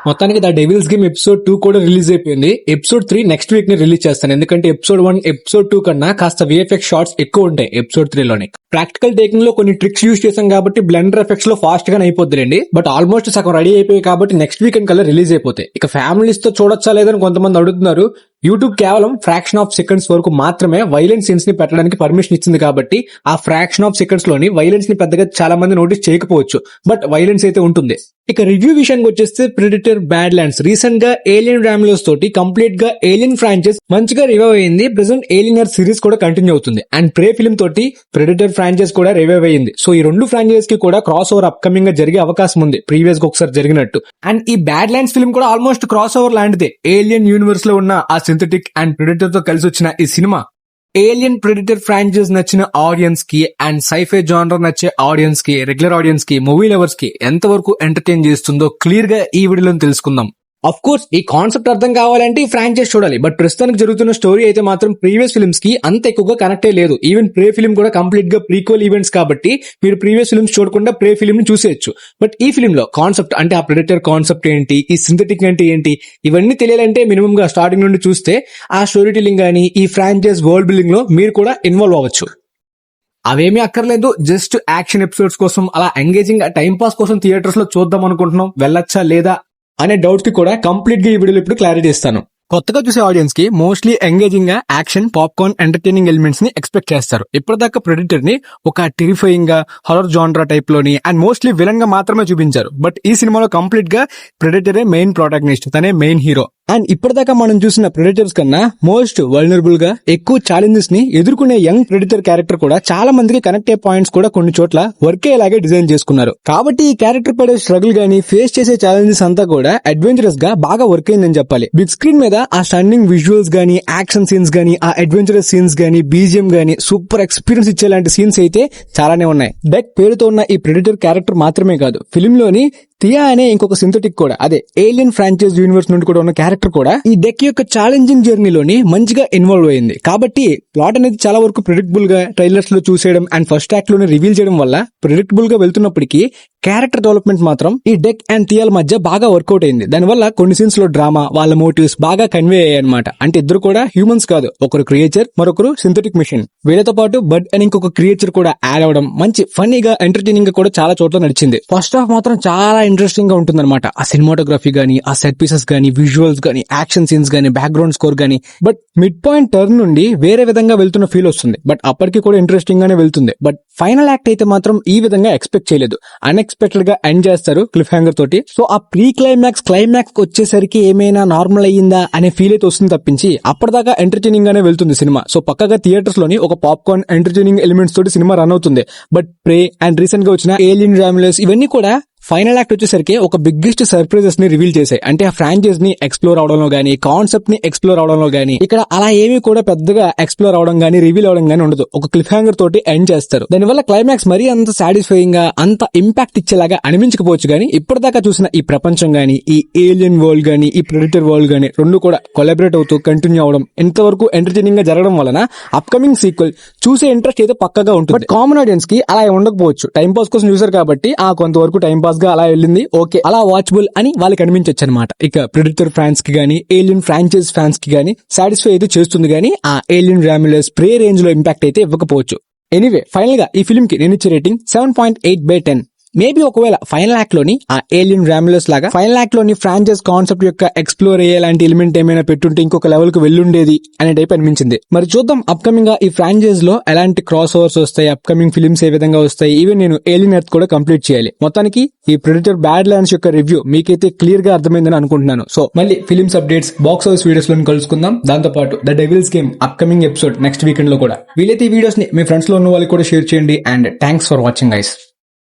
మొత్తానికి the Devil's game episode 2 కూడా release అయిపోయింది. ఎపిసోడ్ 3 నెక్స్ట్ వీక్ ని రిలీజ్ చేస్తాను. ఎందుకంటే ఎపిసోడ్ 1 ఎపిసోడ్ 2 కన్నా కాస్త విఎఫ్ఎక్స్ షార్ట్స్ ఎక్కువ ఉంటాయి ఎపిసోడ్ 3 లోనే. ప్రాక్టికల్ టేకింగ్ లో కొన్ని ట్రిక్స్ యూజ్ చేసాం కాబట్టి బ్లెండర్ ఎఫెక్ట్స్ లో ఫాస్ట్ గానే అయిపోద్దిలేండి. బట్ ఆల్మోస్ట్ సగం రెడీ అయిపోయి కాబట్టి నెక్స్ట్ వీకెండ్ కల్లా రిలీజ్ అయిపోతాయి. ఇక ఫ్యామిలీస్ తో చూడొచ్చా లేదని కొంతమంది అడుగుతున్నారు. యూట్యూబ్ కేవలం ఫ్రాక్షన్ ఆఫ్ సెకండ్స్ వరకు మాత్రమే వైలెంట్ సీన్స్ ని పెట్టడానికి పర్మిషన్ ఇచ్చింది కాబట్టి ఆ ఫ్రాక్షన్ ఆఫ్ సెకండ్స్ లోని వైలెన్స్ ని పెద్దగా చాలా మంది నోటీస్ చేయకపోవచ్చు. బట్ వైలెన్స్ అయితే ఉంటుంది. ఇక రివ్యూ విషయానికి వచ్చేస్తే ప్రెడిటర్ బ్యాడ్ ల్యాండ్స్ రీసెంట్ గా ఏలియన్ ర్యామ్లోస్ తోటి కంప్లీట్ గా ఏలియన్ ఫ్రాంచైజ్ మంచిగా రివైవ్ అయింది. ప్రెసెంట్ ఏలియన్ ఎర్త్ సిరీస్ కూడా కంటిన్యూ అవుతుంది. అండ్ ప్రే ఫిల్మ్ తోటి ప్రెడిటర్ ఫ్రాంచైజ్ కూడా రివైవ్ అయింది. సో ఈ రెండు ఫ్రాంచైజ్ కి కూడా క్రాస్ ఓవర్ అప్కమింగ్ గా జరిగే అవకాశం ఉంది, ప్రీవియస్ గా ఒకసారి జరిగినట్టు. అండ్ ఈ బ్యాడ్ ల్యాండ్స్ ఫిల్మ్ కూడా ఆల్మోస్ట్ క్రాస్ ఓవర్ లాంటిదే. ఏలియన్ యూనివర్స్ లో ఉన్న ఆ సింథటిక్ అండ్ ప్రెడిటర్ తో కలిసి వచ్చిన ఈ సినిమా ఏలియన్ ప్రెడిటర్ ఫ్రాంచైజ్ నచ్చిన ఆడియన్స్ కి అండ్ సైఫై జానర్ నచ్చే ఆడియన్స్ కి, రెగ్యులర్ ఆడియన్స్ కి, మూవీ లవర్స్ కి ఎంతవరకు ఎంటర్టైన్ చేస్తుందో క్లియర్ గా ఈ వీడియోలో తెలుసుకుందాం. అఫ్ కోర్స్ ఈ కాన్సెప్ట్ అర్థం కావాలంటే ఈ ఫ్రాంచైజ్ చూడాలి. బట్ ప్రస్తుతానికి జరుగుతున్న స్టోరీ అయితే మాత్రం ప్రీవియస్ ఫిల్మ్స్ కి అంత ఎక్కువగా కనెక్ట్ లేదు. ఈవెన్ ప్రే ఫిల్మ్ కూడా కంప్లీట్ గా ప్రీక్వల్ ఈవెంట్స్ కాబట్టి మీరు ప్రీవియస్ ఫిల్మ్స్ చూడకుండా ప్రే ఫిల్మ్ ని చూసేయచ్చు. బట్ ఈ ఫిల్మ్ లో కాన్సెప్ట్ అంటే ఆ ప్రెడిటర్ కాన్సెప్ట్ ఏంటి, ఈ సింథటిక్ అంటే ఏంటి, ఇవన్నీ తెలియాలంటే మినిమం గా స్టార్టింగ్ నుండి చూస్తే ఆ స్టోరీ టెల్లింగ్ గానీ ఈ ఫ్రాంచైజ్ వరల్డ్ బిల్డింగ్ లో మీరు కూడా ఇన్వాల్వ్ అవ్వచ్చు. అవేమీ అక్కర్లేదు, జస్ట్ యాక్షన్ ఎపిసోడ్స్ కోసం అలా ఎంగేజింగ్ టైం పాస్ కోసం థియేటర్స్ లో చూద్దాం అనుకుంటున్నాం. వెళ్ళొచ్చా లేదా అనే డౌట్ కి కూడా కంప్లీట్ గా ఈ వీడియోలో ఇప్పుడు క్లారిటీ ఇస్తాను. కొత్తగా చూసే ఆడియన్స్ కి మోస్ట్లీ ఎంగేజింగ్ గా యాక్షన్, పాప్కార్న్, ఎంటర్టైనింగ్ ఎలిమెంట్స్ ని ఎక్స్పెక్ట్ చేస్తారు. ఇప్పటిదాకా ప్రెడిటర్ ని ఒక టెరిఫైయింగ్ గా హారర్ జానరా టైప్ లోని అండ్ మోస్ట్లీ విలన్ గా మాత్రమే చూపించారు. బట్ ఈ సినిమాలో కంప్లీట్ గా ప్రెడిటరే మెయిన్ ప్రొటాగనిస్ట్, తనే మెయిన్ హీరో. అండ్ ఇప్పటిదాకా మనం చూసిన ప్రెడిటర్స్ కన్నా మోస్ట్ వల్నరబుల్ గా ఎక్కువ ఛాలెంజెస్ ని ఎదుర్కొనే యంగ్ ప్రెడిటర్ క్యారెక్టర్ కూడా చాలా మందికి కనెక్ట్ అయ్యే పాయింట్స్ కూడా కొన్ని చోట్ల వర్క్ అయ్యేలాగే డిజైన్ చేసుకున్నారు. కాబట్టి ఈ క్యారెక్టర్ పడే స్ట్రగుల్ గానీ ఫేస్ చేసే ఛాలెంజెస్ అంతా కూడా అడ్వెంచరస్ గా బాగా వర్క్ అయిందని చెప్పాలి. బిగ్ స్క్రీన్ మీద ఆ స్టన్నింగ్ విజువల్స్ గానీ, యాక్షన్ సీన్స్ గానీ, ఆ అడ్వెంచరస్ సీన్స్ గానీ, బీజిఎం గానీ సూపర్ ఎక్స్పీరియన్స్ ఇచ్చేలాంటి సీన్స్ అయితే చాలానే ఉన్నాయి. డెక్ పేరుతో ఉన్న ఈ ప్రెడిటర్ క్యారెక్టర్ మాత్రమే కాదు, ఫిల్మ్ లోని థియా అనే ఇంకొక సింథటిక్ కూడా, అదే ఏలియన్ ఫ్రాంచైజ్ యూనివర్స్ నుండి కూడా ఉన్న క్యారెక్టర్ కూడా ఈ డెక్ యొక్క ఛాలెంజింగ్ జర్నీలోని మంచిగా ఇన్వాల్వ్ అయింది. కాబట్టి ప్లాట్ అనేది చాలా వరకు ప్రెడిక్టబుల్ గా ట్రైలర్స్ లో చూసేయడం అండ్ ఫస్ట్ యాక్ట్ లోనే రివీల్ చేయడం వల్ల ప్రెడిక్టబుల్ గా వెళ్తున్నప్పటికీ క్యారెక్టర్ డెవలప్మెంట్ మాత్రం ఈ డెక్ అండ్ థియాల మధ్య బాగా వర్కౌట్ అయింది. దానివల్ల కొన్ని సీన్స్ లో డ్రామా, వాళ్ళ మోటివ్స్ బాగా కన్వే అయ్యాయి అనమాట. అంటే ఇద్దరు కూడా హ్యూమన్స్ కాదు, ఒకరు క్రియేచర్, మరొకరు సింథటిక్ మిషన్. వీళ్ళతో పాటు బడ్ అని ఇంకొక క్రియేచర్ కూడా యాడ్ అవడం మంచి ఫన్నీగా, ఎంటర్టైనింగ్ గా కూడా చాలా చోట్ల నడిచింది. ఫస్ట్ హాఫ్ మాత్రం చాలా ఇంట్రెస్టింగ్ గా ఉంటుందన్నమాట. ఆ సినిమాటోగ్రఫీ గానీ, ఆ సెట్ పీసెస్ గానీ, విజువల్స్ గానీ, యాక్షన్ సీన్స్ గానీ, బ్యాక్గ్రౌండ్ స్కోర్ గానీ. బట్ మిడ్ పాయింట్ టర్న్ నుండి వేరే విధంగా వెళ్తున్న ఫీల్ వస్తుంది. బట్ అప్పటికి కూడా ఇంట్రెస్టింగ్ గానే వెళ్తుంది. బట్ ఫైనల్ యాక్ట్ అయితే మాత్రం ఈ విధంగా ఎక్స్పెక్ట్ చేయలేదు. అన్ఎక్స్పెక్టెడ్ గా ఎండ్ చేస్తారు క్లిఫ్ హ్యాంగర్ తోటి. సో ఆ ప్రీ క్లైమాక్స్ వచ్చేసరికి ఏమైనా నార్మల్ అయ్యిందా అనే ఫీల్ అయితే వస్తుంది తప్పించి అప్పటిదాకా ఎంటర్టైనింగ్ గానే వెళ్తుంది సినిమా. సో పక్కగా థియేటర్స్ లోని ఒక పాప్కార్న్ ఎంటర్టైనింగ్ ఎలిమెంట్స్ తోటి సినిమా రన్ అవుతుంది. బట్ ప్రే అండ్ రీసెంట్ గా వచ్చిన ఏలియన్ ర్యామ్లోస్ ఇవన్నీ కూడా ఫైనల్ యాక్ట్ వచ్చేసరికి ఒక బిగ్గెస్ట్ సర్ప్రైజెస్ ని రివీల్ చేశాయి. అంటే ఆ ఫ్రాంచైజ్ ని ఎక్స్ప్లోర్ అవడంలో గానీ, కాన్సెప్ట్ ని ఎక్స్ప్లోర్ అవడంలో గానీ, ఇక్కడ అలా ఏమీ కూడా పెద్దగా ఎక్స్ప్లోర్ అవడం గానీ, రివీల్ అవడం గానీ ఉండదు. ఒక క్లిఫ్ హ్యాంగర్ తోటి ఎండ్ చేస్తారు. దానివల్ల క్లైమాక్స్ మరీ అంత సాటిస్ఫైయింగ్ గా, అంత ఇంపాక్ట్ ఇచ్చేలాగా అనిపించకపోవచ్చు గానీ, ఇప్పటిదాకా చూసిన ఈ ప్రపంచం గానీ, ఈ ఏలియన్ వరల్డ్ గానీ, ఈ ప్రెడిటర్ వరల్డ్ గానీ రెండు కూడా కొలాబరేట్ అవుతూ కంటిన్యూ అవడం ఇంతవరకు ఎంటర్టైనింగ్ గా జరగడం వలన అప్కమింగ్ సీక్వెల్ చూసే ఇంట్రెస్ట్ అయితే పక్కగా ఉంటుంది. బట్ కామన్ ఆడియన్స్ కి అలా ఉండకపోవచ్చు. టైం పాస్ కోసం చూసారు కాబట్టి కొంతవరకు టైం పాస్ గా అలా వెళ్ళింది, ఓకే అలా వాచబుల్ అని వాళ్ళకి అనిపించచ్చు అనమాట. ఇక ప్రెడిటర్ ఫ్యాన్స్ కి గానీ, ఏలియన్ ఫ్రాంచైజ్ ఫ్యాన్స్ కి గానీ సాటిస్ఫై అయితే చేస్తుంది గానీ ఆ ఏలియన్ ర్యామ్లోస్ ప్రే రేంజ్ లో ఇంపాక్ట్ అయితే ఇవ్వకపోవచ్చు. ఎనీవే ఫైనల్ గా ఈ ఫిల్మ్ కి నేను ఇచ్చే రేటింగ్ 7.8/10. మేబీ ఒకవేళ ఫైనల్ యాక్ట్ లోని ఆ ఏలియన్ ర్యామ్లోస్ లాగా ఫైనల్ యాక్ట్ లోని ఫ్రాంచైజ్ కాన్సెప్ట్ యొక్క ఎక్స్ప్లోర్ అయ్యేలాంటి ఎలిమెంట్ ఏమైనా పెట్టుంటే ఇంకొక లెవెల్ కు వెళ్ళుండేది అనే టైప్ అనిపించింది. మరి చూద్దాం అప్కమింగ్ గా ఈ ఫ్రాంచైజ్ లో ఎలాంటి క్రాస్ ఓవర్స్ వస్తాయి, అప్కమింగ్ ఫిల్మ్స్ ఏ విధంగా వస్తాయి. ఈవెన్ నేను ఏలియన్ ఎర్త్ కూడా కంప్లీట్ చేయాలి. మొత్తానికి ఈ ప్రెడిటర్ బ్యాడ్ ల్యాండ్స్ యొక్క రివ్యూ మీకైతే క్లియర్ గా అర్థమైందని అనుకుంటున్నాను. సో మళ్ళీ films updates, box office videos లో కలుసుకుందాం. దాంతో పాటు The Devil's Game upcoming episode next weekend లో కూడా వీలైతే ఈ వీడియోస్ ని మీ ఫ్రెండ్స్ లో ఉన్న వాళ్ళకి కూడా షేర్ చేయండి. And thanks for watching guys.